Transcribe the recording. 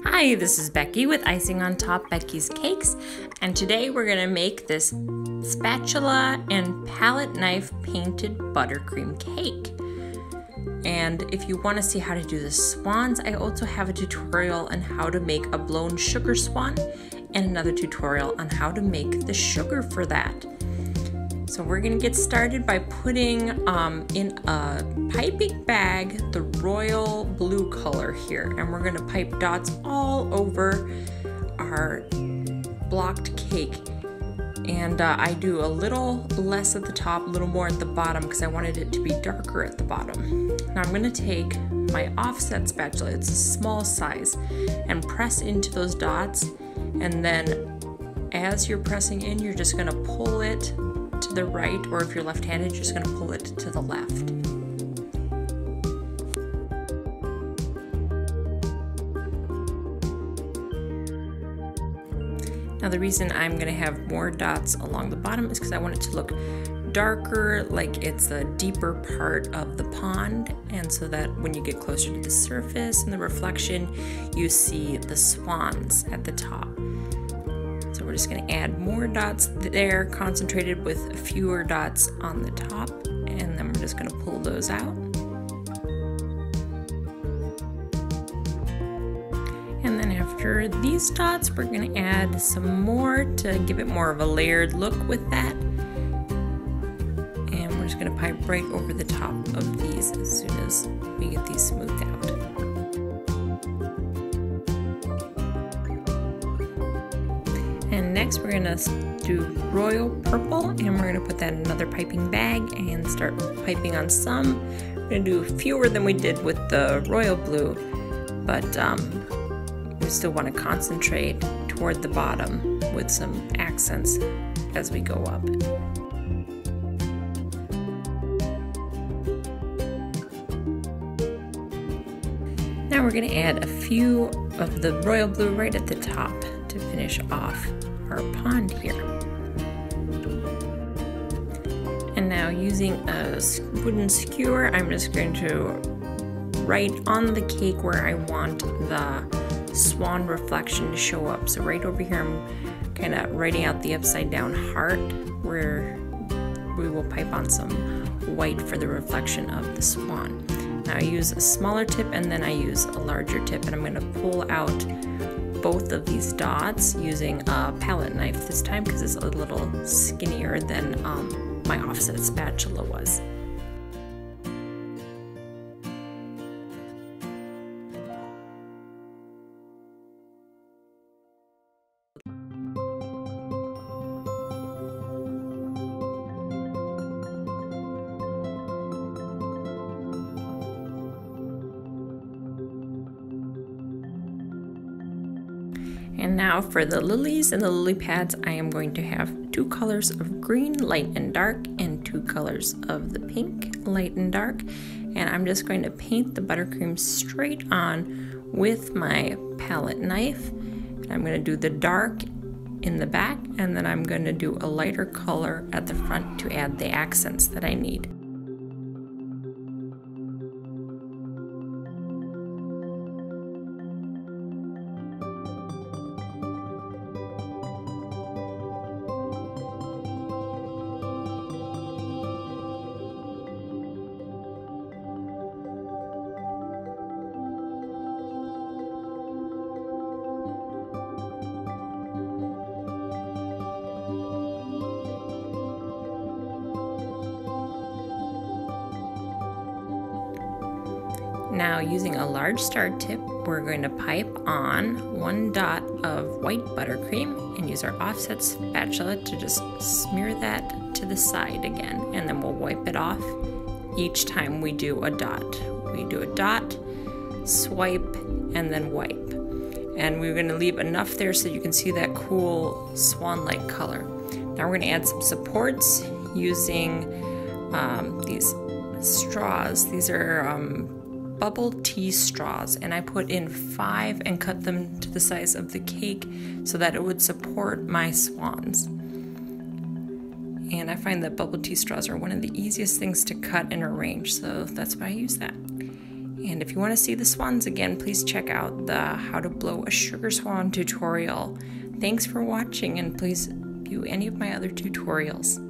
Hi, this is Becky with Icing on Top Becky's Cakes, and today we're going to make this spatula and palette knife painted buttercream cake. And if you want to see how to do the swans, I also have a tutorial on how to make a blown sugar swan and another tutorial on how to make the sugar for that. So we're going to get started by putting in a piping bag the royal blue color here, and we're going to pipe dots all over our blocked cake. And I do a little less at the top, a little more at the bottom because I wanted it to be darker at the bottom. Now I'm going to take my offset spatula, it's a small size, and press into those dots, and then as you're pressing in, you're just going to pull it to the right, or if you're left-handed, you're just going to pull it to the left. Now the reason I'm going to have more dots along the bottom is because I want it to look darker, like it's a deeper part of the pond, and so that when you get closer to the surface and the reflection, you see the swans at the top. So we're just going to add more dots there, concentrated with fewer dots on the top, and then we're just going to pull those out. And then after these dots, we're going to add some more to give it more of a layered look with that. And we're just going to pipe right over the top of these as soon as we get these smoothed out. And next we're going to do royal purple, and we're going to put that in another piping bag and start piping on some. We're going to do fewer than we did with the royal blue, but we still want to concentrate toward the bottom with some accents as we go up. Now we're going to add a few of the royal blue right at the top to finish off our pond here. And now using a wooden skewer, I'm just going to write on the cake where I want the swan reflection to show up. So right over here, I'm kind of writing out the upside down heart where we will pipe on some white for the reflection of the swan. Now I use a smaller tip and then I use a larger tip, and I'm going to pull out both of these dots using a palette knife this time because it's a little skinnier than my offset spatula was. And now for the lilies and the lily pads, I am going to have 2 colors of green, light and dark, and 2 colors of the pink, light and dark. And I'm just going to paint the buttercream straight on with my palette knife. And I'm going to do the dark in the back, and then I'm going to do a lighter color at the front to add the accents that I need. Now using a large star tip, we're going to pipe on 1 dot of white buttercream and use our offset spatula to just smear that to the side again, and then we'll wipe it off each time we do a dot. We do a dot, swipe, and then wipe. And we're going to leave enough there so you can see that cool swan-like color. Now we're going to add some supports using these straws. These are bubble tea straws, and I put in 5 and cut them to the size of the cake so that it would support my swans. And I find that bubble tea straws are one of the easiest things to cut and arrange, so that's why I use that. And if you want to see the swans again, please check out the how to blow a sugar swan tutorial. Thanks for watching, and please view any of my other tutorials.